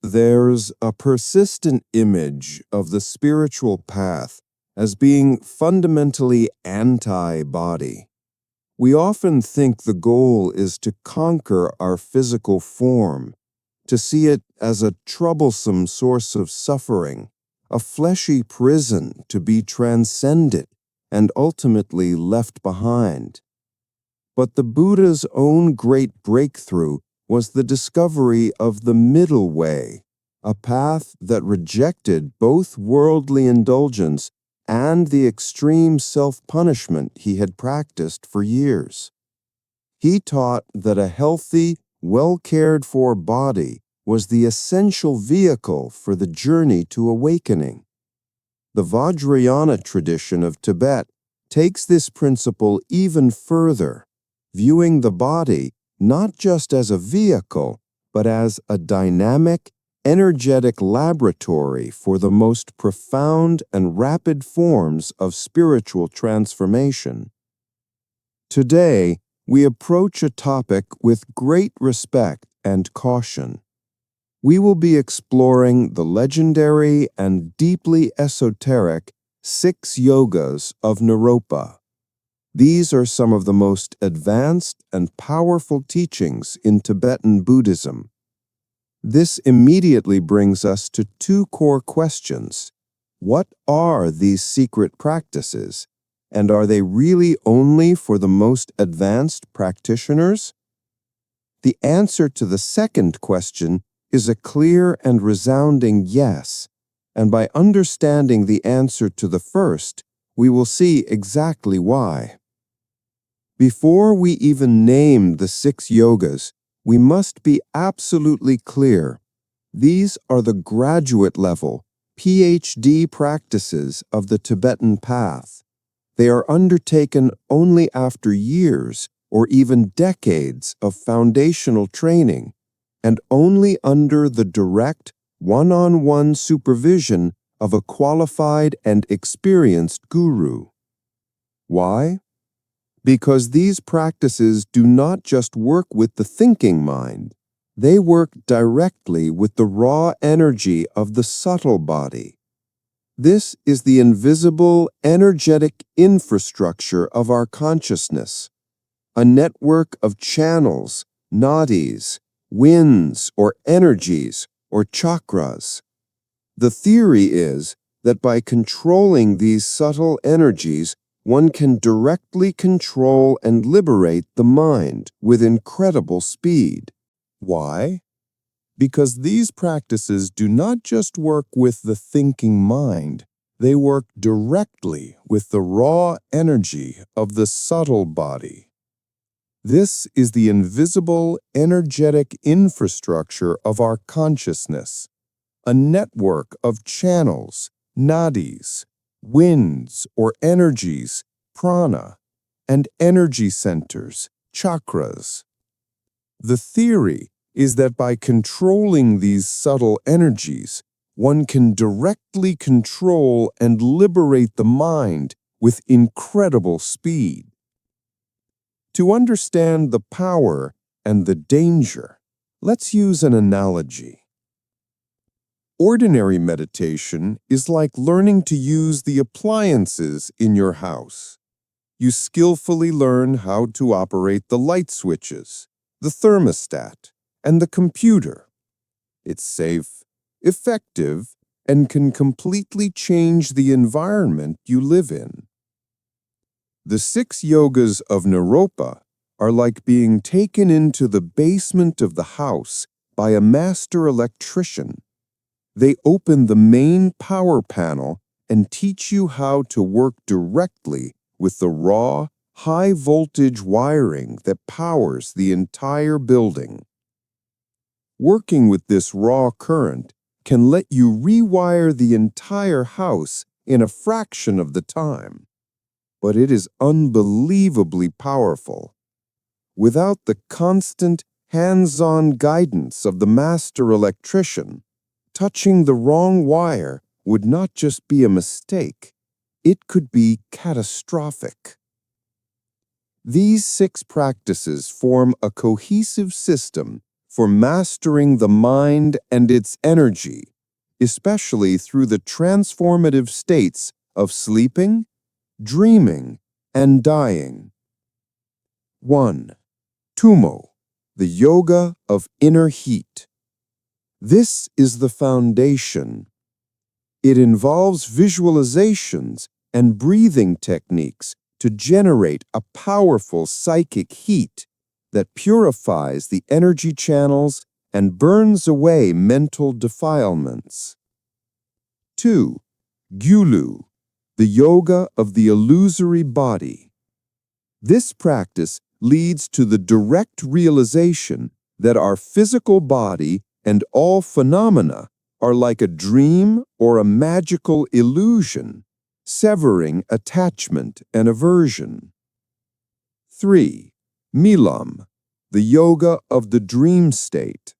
There's a persistent image of the spiritual path as being fundamentally anti-body. We often think the goal is to conquer our physical form, to see it as a troublesome source of suffering, a fleshy prison to be transcended and ultimately left behind. But the Buddha's own great breakthrough was the discovery of the middle way, a path that rejected both worldly indulgence and the extreme self-punishment he had practiced for years. He taught that a healthy, well-cared-for body was the essential vehicle for the journey to awakening. The Vajrayana tradition of Tibet takes this principle even further, viewing the body not just as a vehicle, but as a dynamic, energetic laboratory for the most profound and rapid forms of spiritual transformation. Today, we approach a topic with great respect and caution. We will be exploring the legendary and deeply esoteric Six Yogas of Naropa. These are some of the most advanced and powerful teachings in Tibetan Buddhism. This immediately brings us to two core questions. What are these secret practices, and are they really only for the most advanced practitioners? The answer to the second question is a clear and resounding yes, and by understanding the answer to the first, we will see exactly why. Before we even name the six yogas, we must be absolutely clear. These are the graduate-level, PhD practices of the Tibetan path. They are undertaken only after years or even decades of foundational training, and only under the direct, one-on-one supervision of a qualified and experienced guru. Why? Because these practices do not just work with the thinking mind, they work directly with the raw energy of the subtle body. This is the invisible, energetic infrastructure of our consciousness, a network of channels, nadis, winds or energies or chakras. The theory is that by controlling these subtle energies, one can directly control and liberate the mind with incredible speed. Why? Because these practices do not just work with the thinking mind, they work directly with the raw energy of the subtle body. This is the invisible, energetic infrastructure of our consciousness, a network of channels, nadis, winds or energies, prana, and energy centers, chakras. The theory is that by controlling these subtle energies, one can directly control and liberate the mind with incredible speed. To understand the power and the danger, let's use an analogy. Ordinary meditation is like learning to use the appliances in your house. You skillfully learn how to operate the light switches, the thermostat, and the computer. It's safe, effective, and can completely change the environment you live in. The six yogas of Naropa are like being taken into the basement of the house by a master electrician. They open the main power panel and teach you how to work directly with the raw, high-voltage wiring that powers the entire building. Working with this raw current can let you rewire the entire house in a fraction of the time. But it is unbelievably powerful. Without the constant, hands-on guidance of the master electrician, touching the wrong wire would not just be a mistake, it could be catastrophic. These six practices form a cohesive system for mastering the mind and its energy, especially through the transformative states of sleeping, dreaming, and dying. 1. Tummo, the yoga of inner heat. This is the foundation. It involves visualizations and breathing techniques to generate a powerful psychic heat that purifies the energy channels and burns away mental defilements. 2. Gyulu, the yoga of the illusory body. This practice leads to the direct realization that our physical body and all phenomena are like a dream or a magical illusion, severing attachment and aversion. 3. Milam, the yoga of the dream state.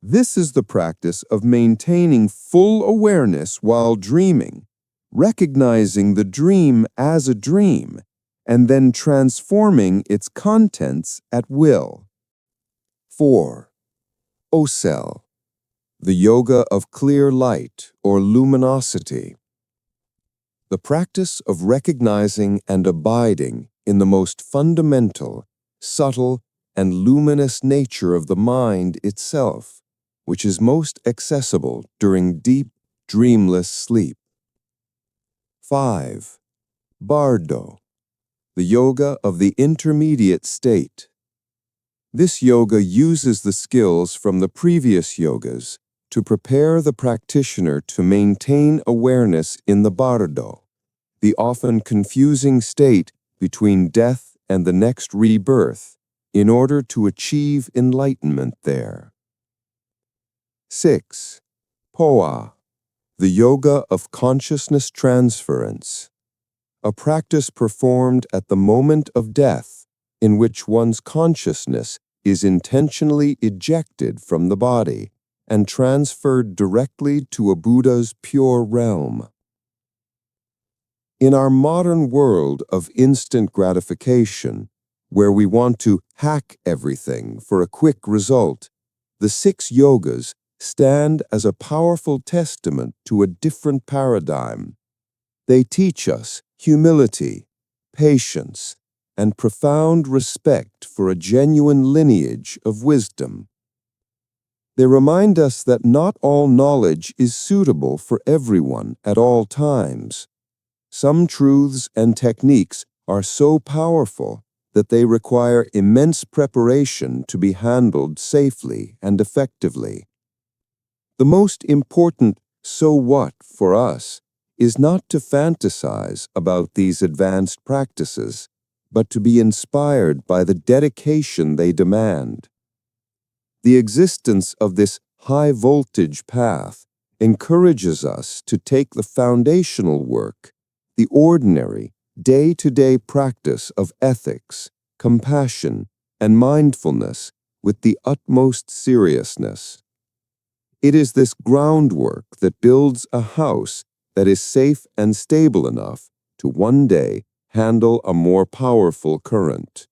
This is the practice of maintaining full awareness while dreaming, recognizing the dream as a dream, and then transforming its contents at will. 4. Osel, the yoga of clear light or luminosity. The practice of recognizing and abiding in the most fundamental, subtle, and luminous nature of the mind itself, which is most accessible during deep, dreamless sleep. 5. Bardo, the yoga of the intermediate state. This yoga uses the skills from the previous yogas to prepare the practitioner to maintain awareness in the Bardo, the often confusing state between death and the next rebirth, in order to achieve enlightenment there. 6. Phowa, the yoga of consciousness transference, a practice performed at the moment of death in which one's consciousness is intentionally ejected from the body and transferred directly to a Buddha's pure realm. In our modern world of instant gratification, where we want to hack everything for a quick result, the 6 yogas stand as a powerful testament to a different paradigm. They teach us humility, patience, and profound respect for a genuine lineage of wisdom. They remind us that not all knowledge is suitable for everyone at all times. Some truths and techniques are so powerful that they require immense preparation to be handled safely and effectively. The most important "so what" for us is not to fantasize about these advanced practices, but to be inspired by the dedication they demand. The existence of this high-voltage path encourages us to take the foundational work, the ordinary, day-to-day practice of ethics, compassion, and mindfulness with the utmost seriousness. It is this groundwork that builds a house that is safe and stable enough to one day handle a more powerful current.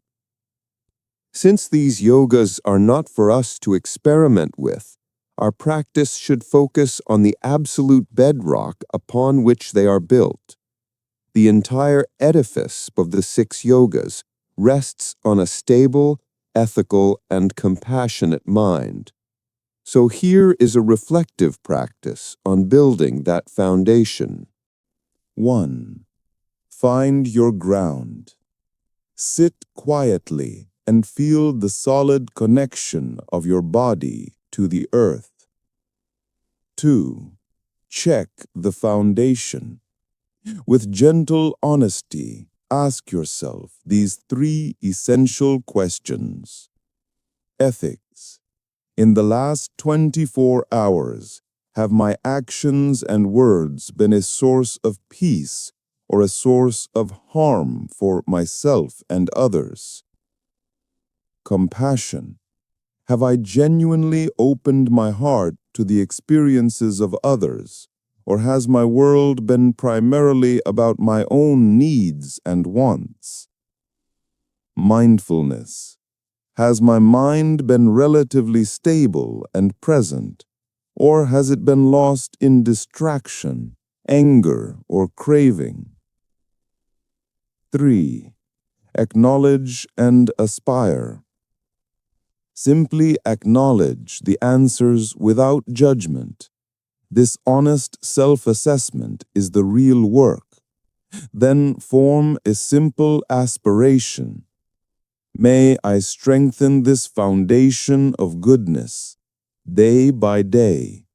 Since these yogas are not for us to experiment with, our practice should focus on the absolute bedrock upon which they are built. The entire edifice of the 6 yogas rests on a stable, ethical, and compassionate mind. So here is a reflective practice on building that foundation. 1. Find your ground. Sit quietly and feel the solid connection of your body to the earth. 2. Check the foundation. With gentle honesty, ask yourself these 3 essential questions. Ethics. In the last 24 hours, have my actions and words been a source of peace or a source of harm for myself and others? Compassion. Have I genuinely opened my heart to the experiences of others, or has my world been primarily about my own needs and wants? Mindfulness. Has my mind been relatively stable and present, or has it been lost in distraction, anger, or craving? 3. Acknowledge and aspire. Simply acknowledge the answers without judgment. This honest self-assessment is the real work. Then form a simple aspiration. May I strengthen this foundation of goodness, day by day.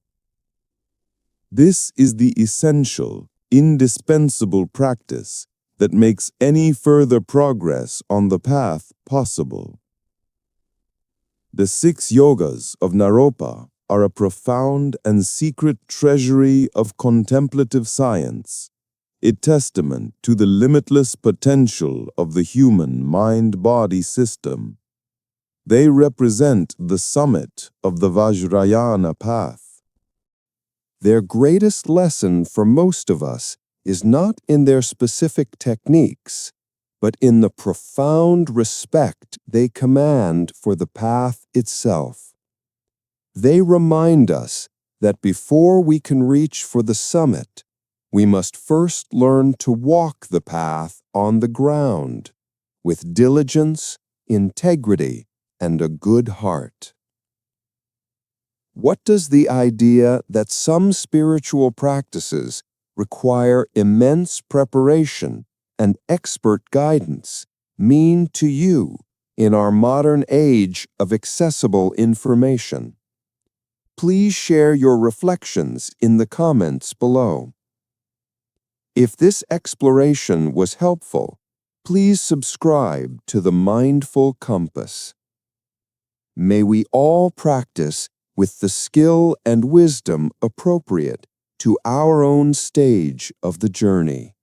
This is the essential, indispensable practice that makes any further progress on the path possible. The 6 Yogas of Naropa are a profound and secret treasury of contemplative science, a testament to the limitless potential of the human mind-body system. They represent the summit of the Vajrayana path. Their greatest lesson for most of us is not in their specific techniques, but in the profound respect they command for the path itself. They remind us that before we can reach for the summit, we must first learn to walk the path on the ground with diligence, integrity, and a good heart. What does the idea that some spiritual practices require immense preparation and expert guidance mean to you in our modern age of accessible information? Please share your reflections in the comments below. If this exploration was helpful, please subscribe to the Mindful Compass. May we all practice with the skill and wisdom appropriate to our own stage of the journey.